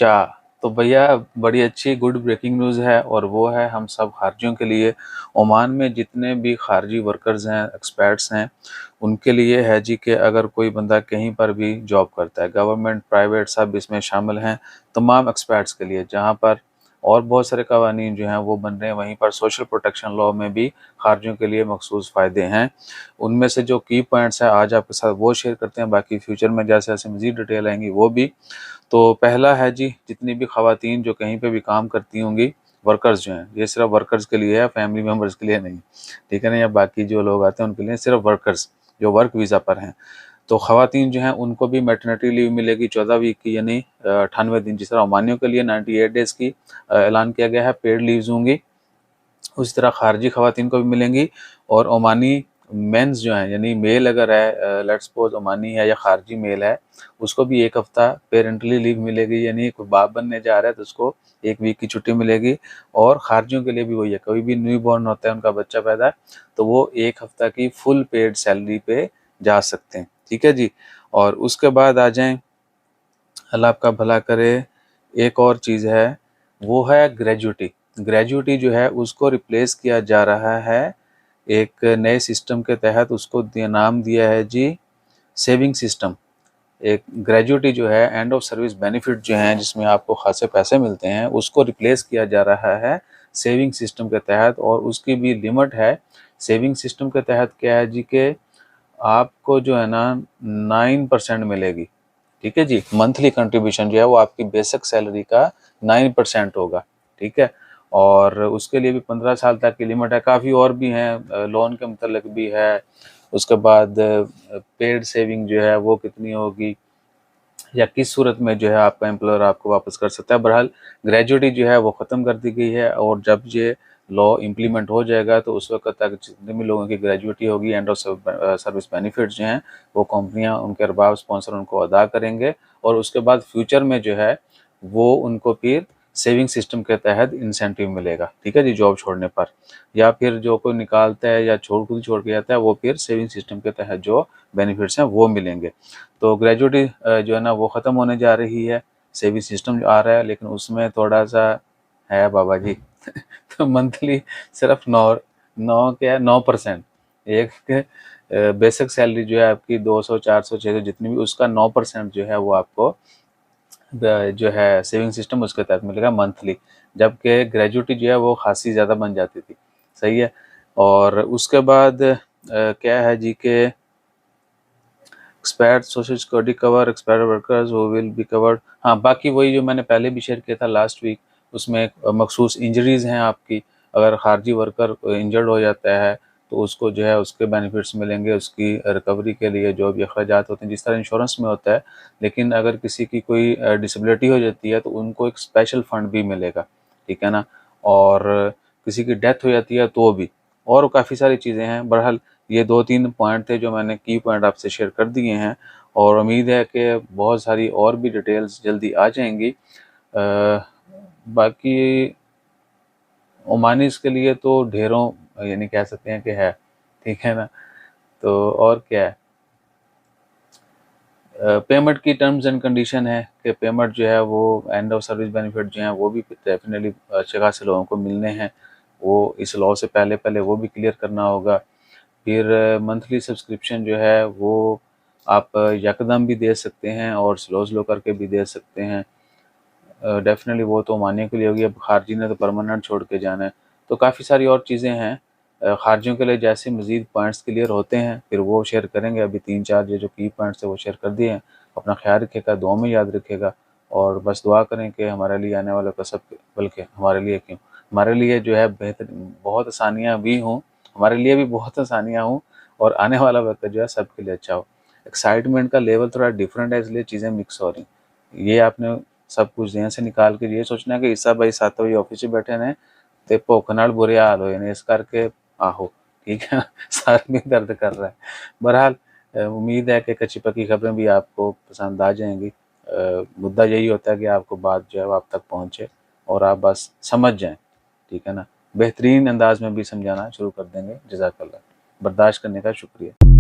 अच्छा, तो भैया बड़ी अच्छी गुड ब्रेकिंग न्यूज़ है, और वो है हम सब खारिजियों के लिए। ओमान में जितने भी खारजी वर्कर्स हैं, एक्सपैट्स हैं, उनके लिए है जी कि अगर कोई बंदा कहीं पर भी जॉब करता है, गवर्नमेंट, प्राइवेट सब इसमें शामिल हैं, तमाम एक्सपैट्स के लिए, जहाँ पर और बहुत सारे कवानीन जो हैं वो बन रहे हैं, वहीं पर सोशल प्रोटेक्शन लॉ में भी खारिजियों के लिए मखसूस फ़ायदे हैं। उनमें से जो की पॉइंट्स हैं आज आपके साथ वो शेयर करते हैं, बाकी फ्यूचर में जैसे जैसे मज़ीद डिटेल आएंगी वो भी। तो पहला है जी, जितनी भी ख़वातीन जो कहीं पे भी काम करती होंगी, वर्कर्स जो हैं, ये सिर्फ वर्कर्स के लिए है, फैमिली मेम्बर्स के लिए नहीं, ठीक है ना, या बाकी जो लोग आते हैं उनके लिए, सिर्फ वर्कर्स जो वर्क वीज़ा पर हैं। तो ख़वातीन जो हैं उनको भी मैटरनिटी लीव मिलेगी 14 वीक की, यानी 98 दिन, जिस तरह ओमानियों के लिए 98 डेज़ की ऐलान किया गया है, पेड लीव्स होंगी, उसी तरह खारजी ख़वातीन को भी मिलेंगी। और ओमानी मेंस जो हैं, यानी मेल अगर है, लेट्स सपोज ओमानी है या खारजी मेल है, उसको भी 1 हफ़्ता पेरेंटली लीव मिलेगी, यानी कोई बाप बनने जा रहा है तो उसको 1 वीक की छुट्टी मिलेगी। और खारजियों के लिए भी वही है, कोई भी न्यू बॉर्न होता है, उनका बच्चा पैदा है, तो वो 1 हफ़्ता की फुल पेड सैलरी पे जा सकते हैं, ठीक है जी। और उसके बाद आ जाएँ, अल्लाह आपका भला करे, एक और चीज़ है, वो है ग्रेजुटी। ग्रेजुटी जो है उसको रिप्लेस किया जा रहा है एक नए सिस्टम के तहत, उसको नाम दिया है जी सेविंग सिस्टम। एक ग्रेजुटी जो है, एंड ऑफ सर्विस बेनिफिट जो हैं, जिसमें आपको खासे पैसे मिलते हैं, उसको रिप्लेस किया जा रहा है सेविंग सिस्टम के तहत, और उसकी भी लिमिट है। सेविंग सिस्टम के तहत क्या है जी कि आपको जो है ना 9% मिलेगी, ठीक है जी। मंथली कंट्रीब्यूशन जो है वो आपकी बेसिक सैलरी का 9% होगा, ठीक है। और उसके लिए भी 15 साल तक की लिमिट है। काफ़ी और भी हैं, लोन के मतलब भी है। उसके बाद पेड सेविंग जो है वो कितनी होगी, या किस सूरत में जो है आपका एम्प्लॉयर आपको वापस कर सकता है। बहरहाल ग्रेजुटी जो है वो ख़त्म कर दी गई है, और जब ये लॉ इम्प्लीमेंट हो जाएगा तो उस वक्त तक जितने भी लोगों की ग्रेजुटी होगी, एंड ऑफ सर्विस बेनिफिट्स जो हैं वो कंपनियां, उनके अरबाब, स्पॉन्सर उनको अदा करेंगे। और उसके बाद फ्यूचर में जो है वो उनको फिर सेविंग सिस्टम के तहत इंसेंटिव मिलेगा, ठीक है जी, जॉब छोड़ने पर, या फिर जो कोई निकालता है या खुद छोड़ के जाता है, वो फिर सेविंग सिस्टम के तहत जो बेनिफिट्स हैं वो मिलेंगे। तो ग्रेजुटी जो है ना वो ख़त्म होने जा रही है, सेविंग सिस्टम जो आ रहा है, लेकिन उसमें थोड़ा सा है बाबा जी तो मंथली सिर्फ 9% एक बेसिक सैलरी जो है आपकी 200, 400, 600 जितनी भी, उसका 9% जो है वो आपको जो है सेविंग सिस्टम उसके तहत मिलेगा मंथली, जबकि ग्रेजुटी जो है वो खासी ज़्यादा बन जाती थी, सही है। और उसके बाद क्या है जी के expired social security cover, expired workers वो विल बी कवर्ड। हाँ, बाकी वही जो मैंने पहले भी शेयर किया था लास्ट वीक, उसमें मखसूस इंजरीज़ हैं आपकी। अगर खारजी वर्कर इंजर्ड हो जाता है तो उसको जो है उसके बेनिफिट्स मिलेंगे, उसकी रिकवरी के लिए जो भी अखराजात होते हैं, जिस तरह इंश्योरेंस में होता है। लेकिन अगर किसी की कोई डिसेबिलिटी हो जाती है तो उनको एक स्पेशल फ़ंड भी मिलेगा, ठीक है ना। और किसी की डेथ हो जाती है तो भी, और काफ़ी सारी चीज़ें हैं। बहरहाल ये 2-3 पॉइंट थे जो मैंने की पॉइंट आपसे शेयर कर दिए हैं, और उम्मीद है कि बहुत सारी और भी डिटेल्स जल्दी आ जाएंगी। बाकी ओमानीज़ के लिए तो ढेरों, यानी कह सकते हैं कि है, ठीक है ना। तो और क्या है, पेमेंट की टर्म्स एंड कंडीशन है कि पेमेंट जो है वो एंड ऑफ सर्विस बेनिफिट जो हैं वो भी डेफिनेटली अच्छे खासे लोगों को मिलने हैं। वो इस लॉ से पहले पहले वो भी क्लियर करना होगा। फिर मंथली सब्सक्रिप्शन जो है वो आप यकदम भी दे सकते हैं और स्लो स्लो करके भी दे सकते हैं। डेफिनेटली वो तो मानने के लिए होगी, अब खारजी ने तो परमानेंट छोड़ के जाना है। तो काफ़ी सारी और चीज़ें हैं खारजियों के लिए, जैसे मज़ीद पॉइंट्स क्लियर होते हैं फिर वो शेयर करेंगे। अभी 3-4 ये जो की पॉइंट्स है वो शेयर कर दिए हैं। अपना ख्याल रखिएगा, दुआ में याद रखिएगा, और बस दुआ करें कि हमारे लिए आने वाला कसब, बल्कि हमारे लिए क्यों, हमारे लिए जो है बेहतर बहुत आसानियाँ भी हों, हमारे लिए भी बहुत आसानियाँ हों, और आने वाला वक्त जो है सबके लिए अच्छा हो। एक्साइटमेंट का लेवल थोड़ा डिफरेंट है, इसलिए चीज़ें मिक्स हो रही। ये आपने सब कुछ ध्यान से निकाल के ये सोचना है कि ईसा भाई 7 बजे ऑफिस में बैठे ने ते भुख नाल बुरे हाल होए ने, इस करके आहो, ठीक है सर भी दर्द कर रहा है। बहरहाल उम्मीद है कि कच्ची पक्की खबरें भी आपको पसंद आ जाएंगी। मुद्दा यही होता है कि आपको बात जो है वो आप तक पहुँचे और आप बस समझ जाएं, ठीक है ना। बेहतरीन अंदाज में भी समझाना शुरू कर देंगे। जज़ाकल्लाह। बर्दाश्त करने का शुक्रिया।